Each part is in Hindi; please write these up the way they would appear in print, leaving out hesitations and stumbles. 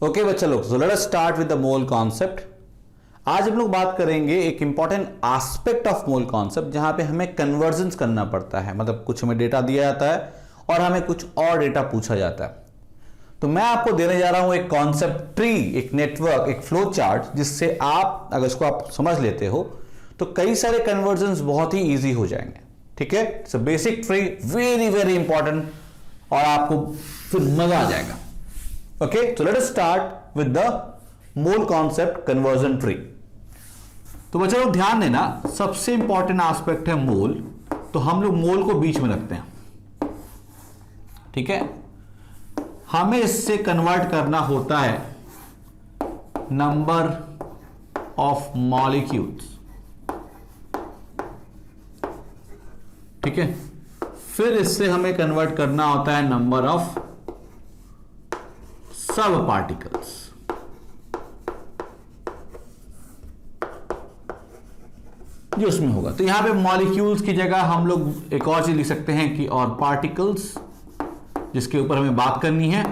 ओके बच्चा लोग, सो let us start with the mole concept. आज हम लोग बात करेंगे एक important aspect of mole concept, जहां पे हमें कन्वर्जन्स करना पड़ता है। मतलब कुछ हमें डेटा दिया जाता है और हमें कुछ और डेटा पूछा जाता है। तो मैं आपको देने जा रहा हूं एक कॉन्सेप्ट ट्री, एक नेटवर्क, एक फ्लो चार्ट, जिससे आप अगर इसको आप समझ लेते हो तो कई सारे कन्वर्जन्स बहुत ही ईजी हो जाएंगे। ठीक है, so basic tree very very important और आपको फिर मजा आ जाएगा। Okay, so let us start with the mole concept conversion tree। तो बच्चों लोग ध्यान देना, सबसे इंपॉर्टेंट एस्पेक्ट है मोल। तो हम लोग मोल को बीच में रखते हैं। ठीक है, हमें इससे कन्वर्ट करना होता है नंबर ऑफ मॉलिक्यूल्स। ठीक है, फिर इससे हमें कन्वर्ट करना होता है नंबर ऑफ सब पार्टिकल्स। जो उसमें होगा, तो यहां पे मॉलिक्यूल्स की जगह हम लोग एक और चीज लिख सकते हैं कि और पार्टिकल्स, जिसके ऊपर हमें बात करनी है।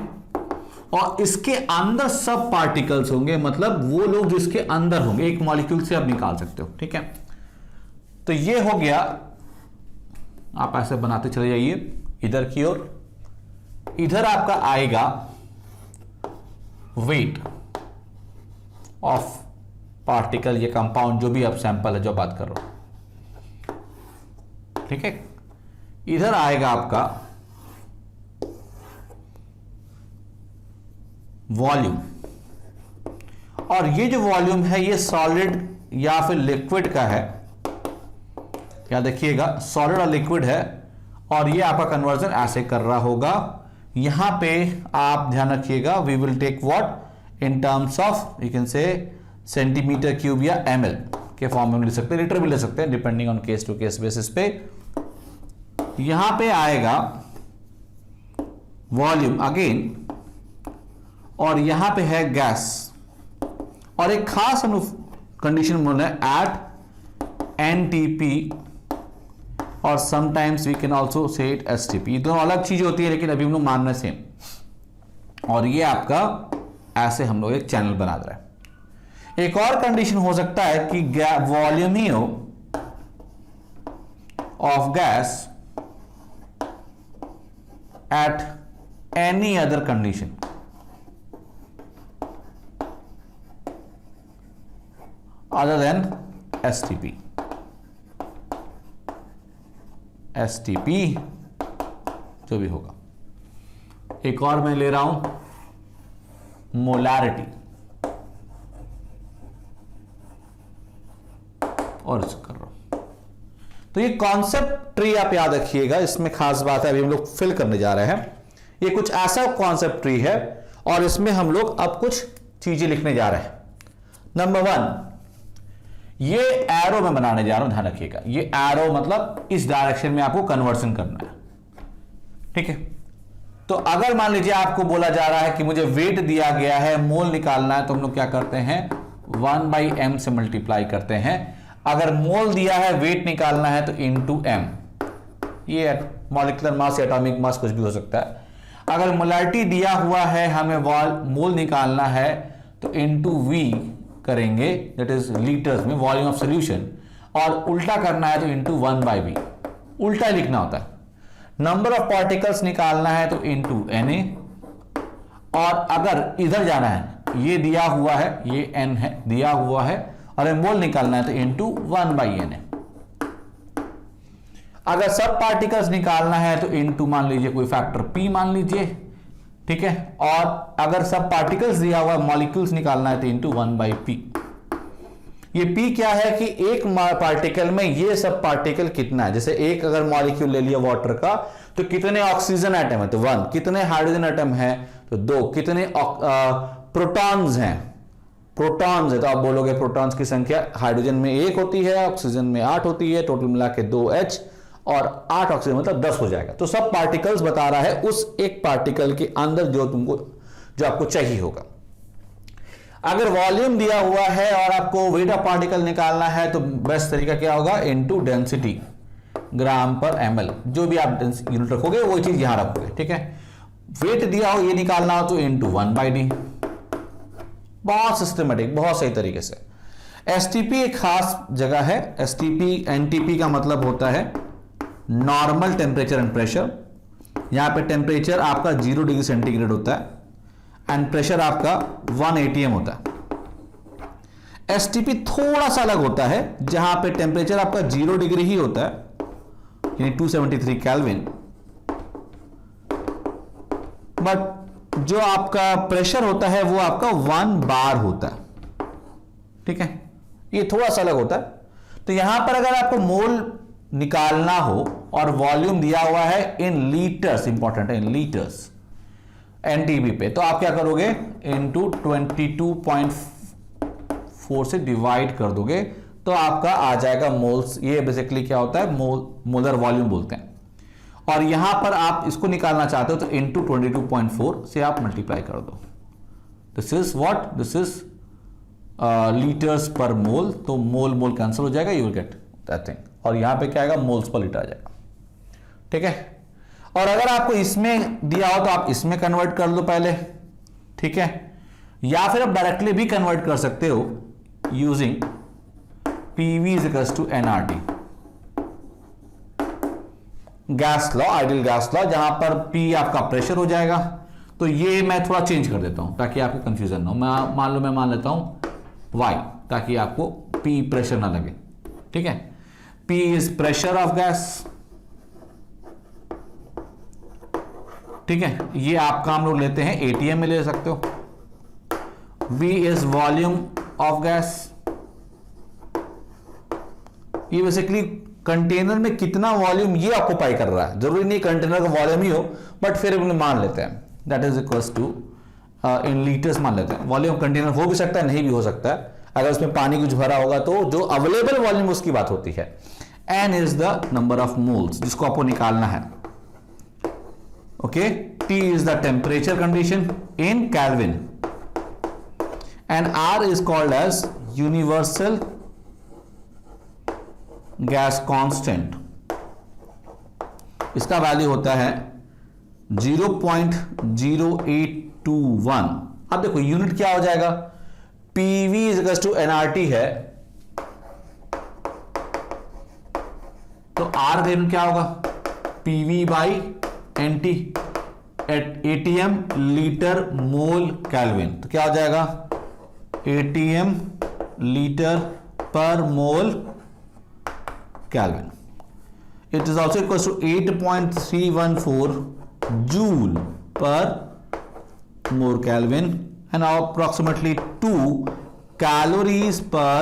और इसके अंदर सब पार्टिकल्स होंगे, मतलब वो लोग जिसके अंदर होंगे, एक मॉलिक्यूल से आप निकाल सकते हो। ठीक है, तो ये हो गया। आप ऐसे बनाते चले जाइए इधर की ओर। इधर आपका आएगा वेट ऑफ पार्टिकल या कंपाउंड, जो भी आप सैंपल है जो बात कर रहे हो। ठीक है, इधर आएगा आपका वॉल्यूम। और ये जो वॉल्यूम है ये सॉलिड या फिर लिक्विड का है। क्या देखिएगा, सॉलिड और लिक्विड है। और ये आपका कन्वर्जन ऐसे कर रहा होगा। यहां पे आप ध्यान रखिएगा, we will take what in terms of, you can say centimetre cube या ml के फॉर्म में लिख सकते हैं, लीटर भी ले सकते हैं, depending on case to case basis पे। यहां पे आएगा वॉल्यूम अगेन, और यहां पे है गैस। और एक खास कंडीशन बोल रहे हैं एट NTP, और sometimes we can also say it STP। दोनों अलग चीज होती है, लेकिन अभी हम लोग मान रहे सेम। और ये आपका ऐसे हम लोग एक चैनल बना रहे हैं। एक और कंडीशन हो सकता है कि वॉल्यूम ही हो of gas at any other condition. Other than STP। STP जो भी होगा। एक और मैं ले रहा हूं मोलैरिटी, और इसको कर रहा हूं। तो ये कॉन्सेप्ट ट्री आप याद रखिएगा, इसमें खास बात है, अभी हम लोग फिल करने जा रहे हैं। ये कुछ ऐसा कॉन्सेप्ट ट्री है और इसमें हम लोग अब कुछ चीजें लिखने जा रहे हैं। नंबर 1, ये एरो में बनाने जा रहा हूं, ध्यान रखिएगा। ये एरो मतलब इस डायरेक्शन में आपको कन्वर्सन करना है। ठीक है, तो अगर मान लीजिए आपको बोला जा रहा है कि मुझे वेट दिया गया है, मोल निकालना है, तो हम लोग क्या करते हैं, 1/m से मल्टीप्लाई करते हैं। अगर मोल दिया है, वेट निकालना है, तो इंटू m। ये मॉलिक्यूलर मास या एटॉमिक मास कुछ भी हो सकता है। अगर मोलैरिटी दिया हुआ है, हमें मोल निकालना है, तो इंटू v करेंगे, दैट इज लीटर्स में वॉल्यूम ऑफ सॉल्यूशन। और उल्टा करना है तो इंटू 1/v, उल्टा लिखना होता है। नंबर ऑफ पार्टिकल्स निकालना है तो इंटू Na। और अगर इधर जाना है, ये दिया हुआ है, ये n है दिया हुआ है, और मोल निकालना है तो इंटू 1/Na। अगर सब पार्टिकल्स निकालना है तो इंटू मान लीजिए कोई फैक्टर p मान लीजिए। ठीक है, और अगर सब पार्टिकल्स दिया हुआ मॉलिक्यूल्स निकालना है तो इंटू 1/p। ये p क्या है कि एक पार्टिकल में ये सब पार्टिकल कितना है। जैसे एक अगर मॉलिक्यूल ले लिया वाटर का, तो कितने ऑक्सीजन एटम है, तो 1। कितने हाइड्रोजन एटम है, तो 2। कितने प्रोटॉन्स हैं, प्रोटॉन्स है, तो आप बोलोगे प्रोटॉन्स की संख्या हाइड्रोजन में 1 होती है, ऑक्सीजन में 8 होती है, टोटल मिला के 2H और 8 ऑक्सीजन मतलब 10 हो जाएगा। तो सब पार्टिकल्स बता रहा है उस एक पार्टिकल के अंदर जो आपको चाहिए होगा। अगर वॉल्यूम दिया हुआ है और आपको वेट ऑफ पार्टिकल निकालना है, तो बेस्ट तरीका क्या होगा, इनटू डेंसिटी ग्राम पर ml। जो भी आप यूनिट रखोगे वो चीज यहां रखोगे। ठीक है, वेट दिया हो ये निकालना हो तो इनटू 1/d। बहुत सिस्टमेटिक, बहुत सही तरीके से। एसटीपी एक खास जगह है। एसटीपी एनटीपी का मतलब होता है नॉर्मल टेम्परेचर एंड प्रेशर। यहां पे टेम्परेचर आपका 0 डिग्री सेंटीग्रेड होता है एंड प्रेशर आपका 1 atm होता है। एसटीपी थोड़ा सा अलग होता है, जहां पे टेम्परेचर आपका 0 डिग्री ही होता है, यानी 273 केल्विन, बट जो आपका प्रेशर होता है वो आपका 1 बार होता है। ठीक है, ये थोड़ा सा अलग होता है। तो यहां पर अगर आपको मोल निकालना हो और वॉल्यूम दिया हुआ है इन लीटर्स, इंपॉर्टेंट है इन लीटर्स एनटीबी पे, तो आप क्या करोगे, इनटू 22.4 से डिवाइड कर दोगे तो आपका आ जाएगा मोल्स। ये बेसिकली क्या होता है, मोलर वॉल्यूम बोलते हैं। और यहां पर आप इसको निकालना चाहते हो तो इनटू 22.4 से आप मल्टीप्लाई कर दो। This is what, this is litres per mole. तो मोल मोल कैंसिल हो जाएगा, you will get that thing. और यहां पे क्या आएगा, मोल्स पर लीटर आ जाएगा। ठीक है, और अगर आपको इसमें दिया हो तो आप इसमें कन्वर्ट कर लो पहले। ठीक है, या फिर आप डायरेक्टली भी कन्वर्ट कर सकते हो using PV is equals to NRT, gas law, ideal gas law, जहां पर पी आपका प्रेशर हो जाएगा। तो ये मैं थोड़ा चेंज कर देता हूं ताकि आपको कंफ्यूजन ना हो। मैं मान लेता हूं वाई, ताकि आपको पी प्रेशर ना लगे। ठीक है, P is pressure of gas। ठीक है, ये आपका हम लोग लेते हैं ATM में ले सकते हो। V is volume of gas। ये बेसिकली कंटेनर में कितना वॉल्यूम ये ऑक्यूपाई कर रहा है, जरूरी नहीं कंटेनर का वॉल्यूम ही हो, बट फिर मान लेते हैं that is equals to in litres मान लेते हैं। वॉल्यूम कंटेनर हो भी सकता है, नहीं भी हो सकता है। अगर उसमें पानी कुछ भरा होगा तो जो अवेलेबल वॉल्यूम उसकी बात होती है। N is the number of moles जिसको आपको निकालना है। Okay, T is the temperature condition in Kelvin and R is called as universal gas constant। इसका वैल्यू होता है 0.0821। अब देखो यूनिट क्या हो जाएगा, PV is equals to nRT है, तो आर का यूनिट क्या होगा, PV by NT at ATM litre mole kelvin. तो क्या हो जाएगा, ATM litre per mole kelvin. It is also equal to 8.314 joule per mole kelvin and approximately 2 calories per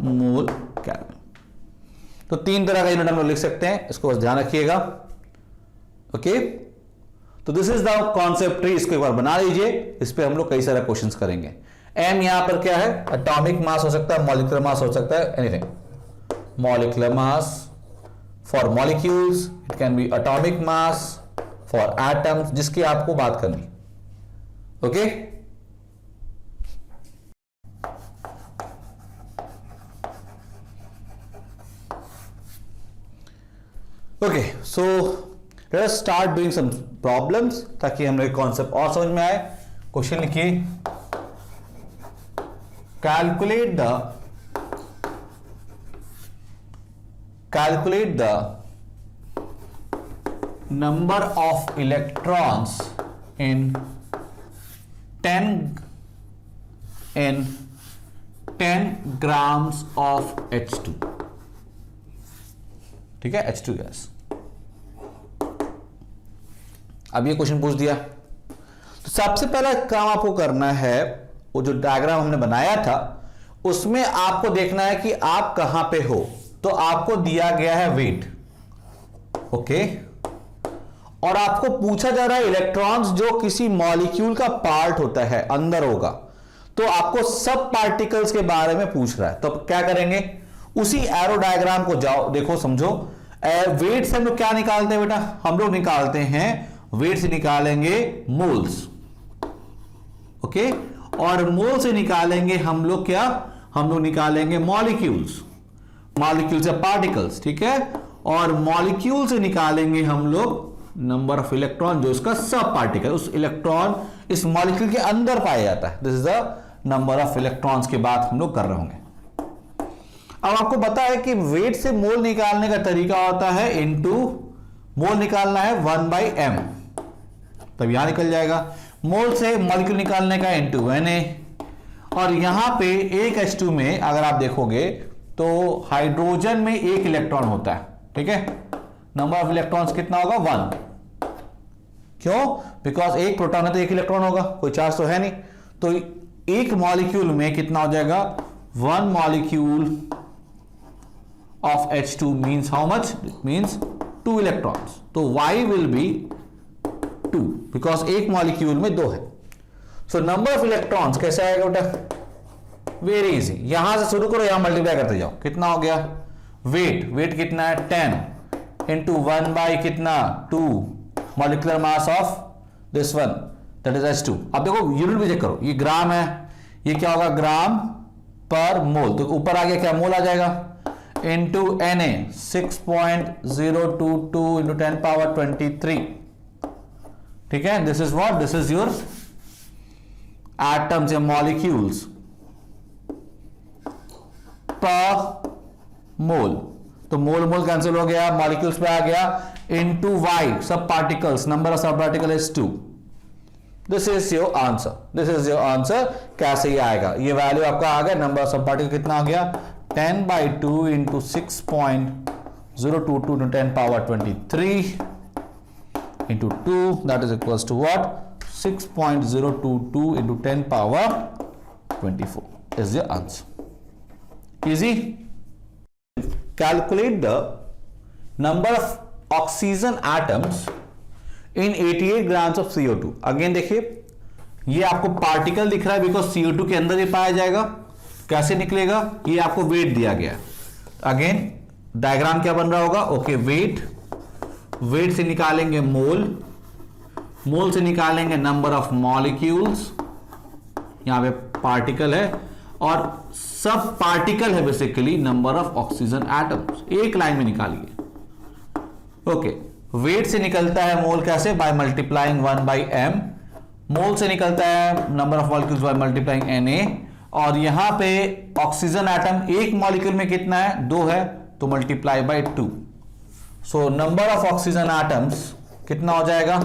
mole kelvin. तो 3 तरह का यूनिट हम लोग लिख सकते हैं, इसको बस ध्यान रखिएगा। ओके, तो this is the concept tree. इसको एक बार बना लीजिए, इस पे हम लोग कई सारे क्वेश्चंस करेंगे। एम यहां पर क्या है, एटॉमिक मास हो सकता है, मॉलिक्यूलर मास हो सकता है, anything. Molecular mass for molecules, it can be atomic mass for atoms, जिसकी आपको बात करनी। Okay, okay, so let us start doing some problems ताकि हम लोग कॉन्सेप्ट और समझ में आए। क्वेश्चन लिखिए, calculate the number of electrons in 10 grams of H2। ठीक है, H2 गैस। अब ये क्वेश्चन पूछ दिया, तो सबसे पहला काम आपको करना है, वो जो डायग्राम हमने बनाया था उसमें आपको देखना है कि आप कहां पे हो। तो आपको दिया गया है वेट, ओके, और आपको पूछा जा रहा है इलेक्ट्रॉन्स जो किसी मॉलिक्यूल का पार्ट होता है, अंदर होगा, तो आपको सब पार्टिकल्स के बारे में पूछ रहा है। तो क्या करेंगे, उसी एरो डायग्राम को जाओ, देखो, समझो। वेट से हम लोग क्या निकालते हैं बेटा, हम लोग निकालते हैं, वेट से निकालेंगे मोल्स, ओके, और मोल से निकालेंगे हम लोग क्या, हम लोग निकालेंगे मॉलिक्यूल्स, मॉलिक्यूल्स या पार्टिकल्स, ठीक है, और मॉलिक्यूल से निकालेंगे हम लोग नंबर ऑफ इलेक्ट्रॉन जो इसका सब पार्टिकल, उस इलेक्ट्रॉन इस मॉलिक्यूल के अंदर पाया जाता है। This is the number of electrons की बात हम लोग कर रहे होंगे। अब आपको पता है कि वेट से मोल निकालने का तरीका होता है इनटू, मोल निकालना है 1/m, तब यहां निकल जाएगा। मोल से मॉलिक्यूल निकालने का इनटू Na, और यहां पे एक H2 में अगर आप देखोगे तो हाइड्रोजन में एक इलेक्ट्रॉन होता है, ठीक है। नंबर ऑफ इलेक्ट्रॉन्स कितना होगा 1, क्यों? बिकॉज एक प्रोटॉन है तो एक इलेक्ट्रॉन होगा, कोई चार्ज तो है नहीं। तो एक मॉलिक्यूल में कितना हो जाएगा, 1 molecule of H2 means how much, means 2 electrons. तो Y विल बी 2 बिकॉज एक मॉलिक्यूल में 2 है। सो नंबर ऑफ इलेक्ट्रॉन्स कैसे आएगा बेटा, वेरी इजी, यहां से शुरू करो, यहां मल्टीप्लाई करते जाओ। कितना हो गया, वेट कितना है 10 इंटू 1 कितना 2 molecular mass of this one that is H2। अब देखो यूनिट भी चेक करो, ये ग्राम है, ये क्या होगा ग्राम पर मोल, तो ऊपर आ गया क्या, मोल आ जाएगा, इंटू Na 6.022 इंटू 10 पावर 23, ठीक है। This is what, this is your atoms या मॉलिक्यूल्स पर मोल। तो मोल कैंसिल हो गया, मॉलिक्यूल्स पे आ गया, इनटू Y सब पार्टिकल्स, नंबर ऑफ सब particle is 2। This is your answer, this is your answer. कैसे ही आएगा, ये वैल्यू आपका आ गया, नंबर ऑफ सब पार्टिकल कितना आ गया 10/2 into 6.022 into 10 power 23 into 2, that is equals to what 6.022 into 10 power 24 is your answer. Easy? Calculate the number of oxygen atoms in 88 grams of CO2. Again देखिए, ये आपको पार्टिकल दिख रहा है बिकॉज CO2 के अंदर ये पाया जाएगा। कैसे निकलेगा, ये आपको वेट दिया गया। अगेन डायग्राम क्या बन रहा होगा, ओके वेट से निकालेंगे मोल से निकालेंगे नंबर ऑफ मॉलिक्यूल्स, यहां पे पार्टिकल है, और सब पार्टिकल है basically number of oxygen atoms, एक लाइन में निकालिए। ओके, वेट से निकलता है मोल कैसे, बाय मल्टीप्लाइंग 1/m। मोल से निकलता है number of molecules by multiplying Na, और यहां पे ऑक्सीजन एटम एक मॉलिक्यूल में कितना है 2 है, तो multiply by 2। So number of oxygen atoms कितना हो जाएगा,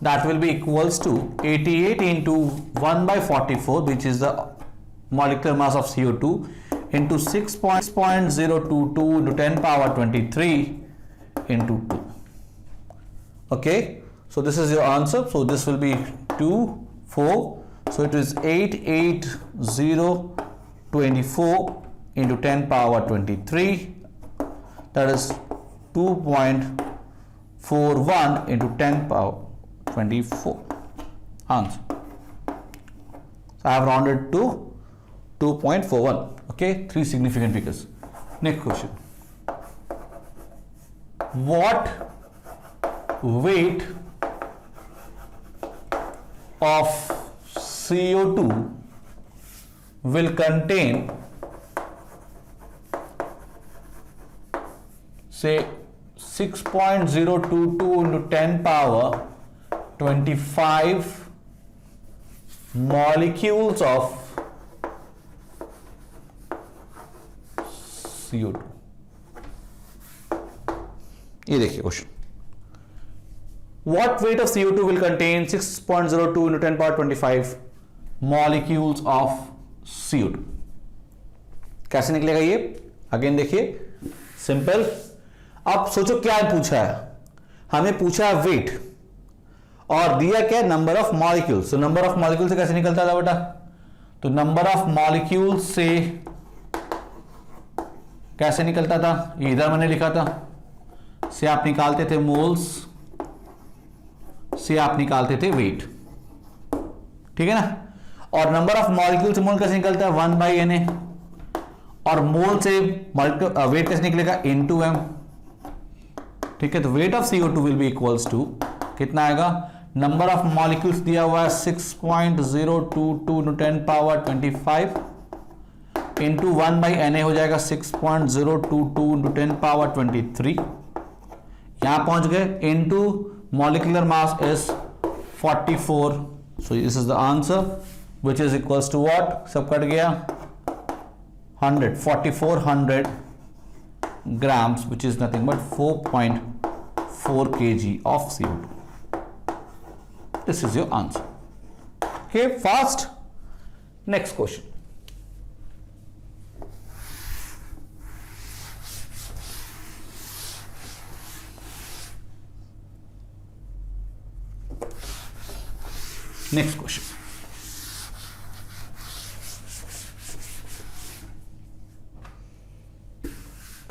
that will be equals to 88 into 1/44 which is the molecular mass of CO2 into 6.022 into 10 power 23 into 2. Okay, so this is your answer. So this will be 2 4, so it is 88024 into 10 power 23, that is 2.41 into 10 power 24 answer. So I have rounded to 2.41. Okay, 3 significant figures. Next question, what weight of CO2 will contain, say 6.022 into 10 power 25 molecules of CO2? ये देखिए question, what weight of CO2 will contain 6.02 into 10 power 25 molecules of CO2? कैसे निकलेगा ये, अगेन देखिए सिंपल। अब सोचो क्या पूछा है, हमें पूछा है वेट और दिया क्या, नंबर ऑफ मॉलिक्यूल्स। तो नंबर ऑफ मॉलिक्यूल से कैसे निकलता था बेटा, तो नंबर ऑफ मॉलिक्यूल से कैसे निकलता था, ये इधर मैंने लिखा था, से आप निकालते थे मोल्स, से आप निकालते थे वेट, ठीक है ना। और नंबर ऑफ मॉलिक्यूल से मोल कैसे निकलता है 1/Na, और मोल से वेट कैसे निकलेगा इनटू m, ठीक है। तो weight of CO2 will be equals to कितना आएगा, नंबर ऑफ मॉलिक्यूल्स दिया हुआ है 6.022 into 10 पावर 25 इंटू 1/Na हो जाएगा 6.022 into 10 पावर 23, यहां पहुंच गए, into molecular mass is 44, so this is the answer, which is equals to what, सब कट गया, 4400 grams, which is nothing but 4.4 kg of CO2. This is your answer. Okay, fast. Next question. Next question.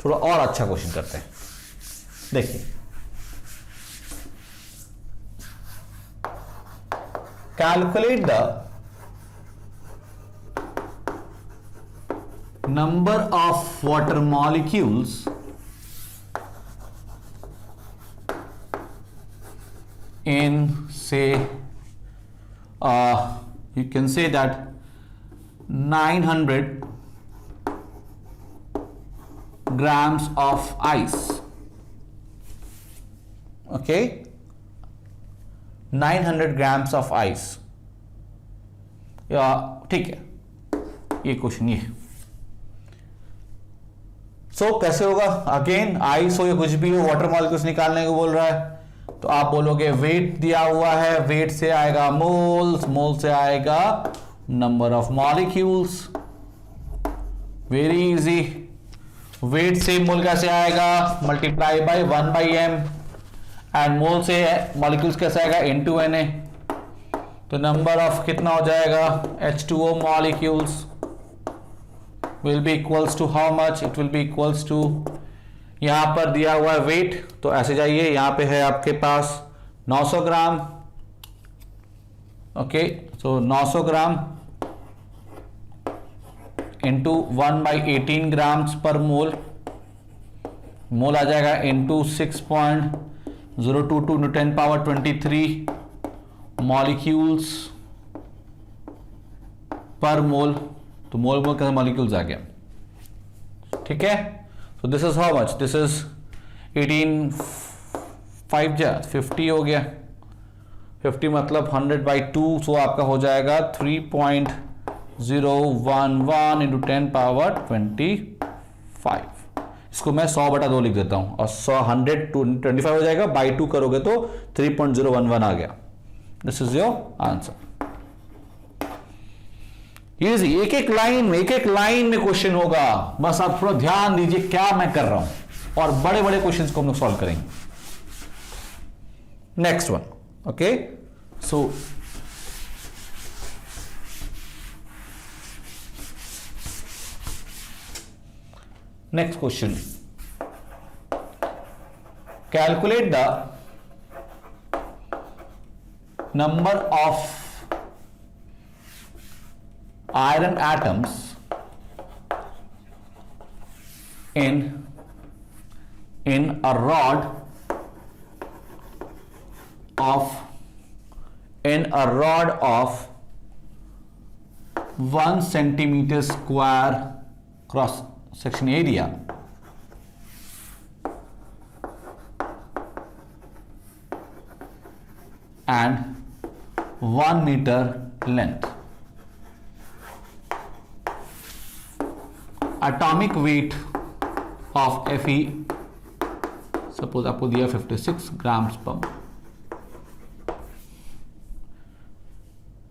थोड़ा और अच्छा क्वेश्चन करते हैं, देखिए, calculate the number of water molecules in say you can say that 900 grams of ice. Okay, 900 grams of ice. या ठीक है, ये क्वेश्चन ये है. सो कैसे होगा, अगेन आइस हो या कुछ भी हो, वाटर मॉलिक्यूल्स निकालने को बोल रहा है, तो आप बोलोगे वेट दिया हुआ है, वेट से आएगा मोल्स, मोल से आएगा number of molecules. Very easy. Weight से मोल कैसे आएगा, मल्टीप्लाई बाय 1/m, एंड मोल से मॉलिक्यूल्स कैसे आएगा, N2Na. तो नंबर ऑफ कितना हो जाएगा, H2O molecules will be equals to how much, it will be equals to, यहां पर दिया हुआ है वेट, तो ऐसे जाइए, यहां पे है आपके पास 900 ग्राम. ओके, सो 900 ग्राम इंटू 1/18 ग्राम्स पर मोल, मोल आ जाएगा इंटू 6.022 into 10 power 23 मॉलिक्यूल्स पर मोल. तो मोल मोल का मॉलिक्यूल्स आ गया, ठीक है. So this is how much? This is 50 हो गया, 50 मतलब 100/2, so आपका हो जाएगा 3.011 into 10 power 25. इसको मैं 100/2 लिख देता हूं, और 100 to 25 हो जाएगा, by 2 करोगे तो 3.011 आ गया. This is your answer. Easy, एक एक लाइन में क्वेश्चन होगा, बस आप थोड़ा ध्यान दीजिए क्या मैं कर रहा हूं, और बड़े बड़े क्वेश्चंस को हम लोग सॉल्व करेंगे. Next one. Okay, so next question, calculate the number of iron atoms in a rod of 1 centimeter square cross section area and 1 meter length. Atomic weight of Fe, suppose आपको दिया 56 grams per mole,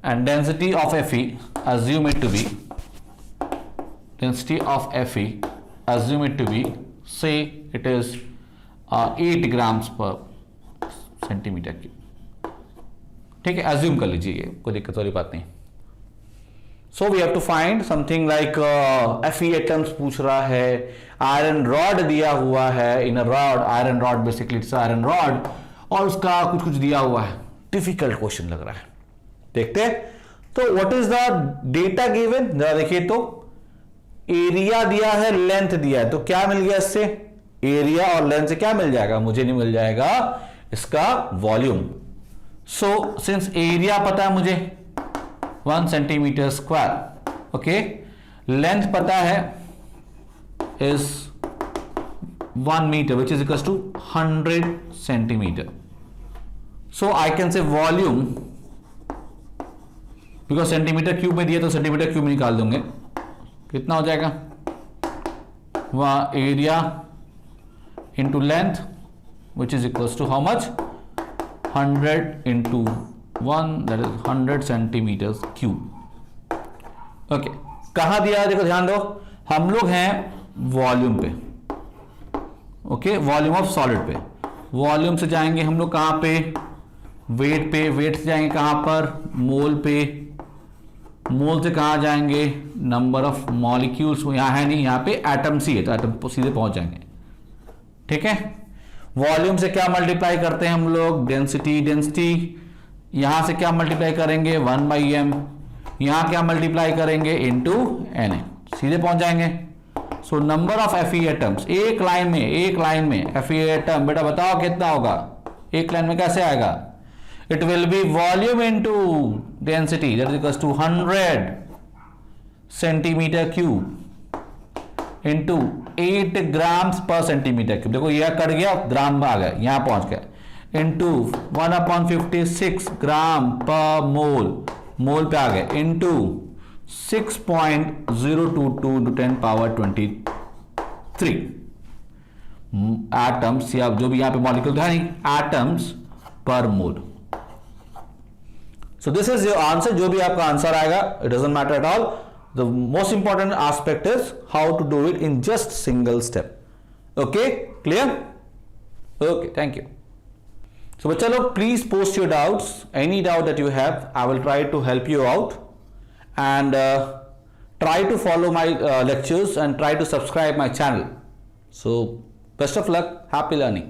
and density of Fe, assume it to be, say it is 8 grams per centimeter cube. ठीक है, assume कर लीजिए, ये कोई दिक्कत वाली बात नहीं. So we have to find something like Fe atoms पूछ रहा है, आयरन रॉड दिया हुआ है, in rod, iron rod basically it's iron rod, और उसका कुछ कुछ दिया हुआ है. डिफिकल्ट क्वेश्चन लग रहा है, देखते हैं. तो what is the data given, जरा देखिए. तो एरिया दिया है, लेंथ दिया है, तो क्या मिल गया इससे, एरिया और लेंथ से क्या मिल जाएगा, मुझे नहीं मिल जाएगा इसका वॉल्यूम. सो सिंस एरिया पता है मुझे 1 सेंटीमीटर स्क्वायर, ओके, लेंथ पता है is 1 meter, which is equals to 100 centimeter. So I can say volume because centimetre cube में दिया तो सेंटीमीटर क्यूब में निकाल दूंगे, कितना हो जाएगा, वहाँ area into length which is equals to how much, 100 into 1 that is 100 centimetre cube. Okay, कहाँ दिया, देखो ध्यान दो, हम लोग हैं वॉल्यूम पे, ओके, वॉल्यूम ऑफ सॉलिड पे। वॉल्यूम से जाएंगे हम लोग कहाँ पे, वेट पे, वेट से जाएंगे कहाँ पर, मोल पे, मोल से कहाँ जाएंगे, नंबर ऑफ मॉलिक्यूल्स, यहाँ है नहीं, यहाँ पे एटम्स ही है तो एटम सीधे पहुंच जाएंगे, ठीक है। वॉल्यूम से क्या मल्टीप्लाई करते हैं हम लोग, डेंसिटी, डेंसिटी यहां से क्या मल्टीप्लाई करेंगे, 1/m, यहां क्या मल्टीप्लाई करेंगे, इनटू Na, सीधे पहुंच जाएंगे। So number of Fe atoms एक लाइन में Fe एटम, बेटा बताओ कितना होगा, एक लाइन में कैसे आएगा, it will be volume into density that is equals to 100 centimetre cube into 8 grams per centimetre cube. देखो यह कट गया, ग्राम में आ गया, यहां पहुंच गया, इंटू 1/56 ग्राम पर मोल, मोल पे आ गए, इंटू 6.022 into 10 power 23 एटम्स, या जो भी यहां पे मॉलिक्यूल था नहीं, atoms per mole. So this is your answer, जो भी आपका आंसर आएगा it doesn't matter at all, the most important aspect is how to do it in just single step. Okay, clear? Okay, thank you. So बच्चा लोग please post your doubts, any doubt that you have, I will try to help you out, and try to follow my lectures and try to subscribe my channel. So best of luck, happy learning.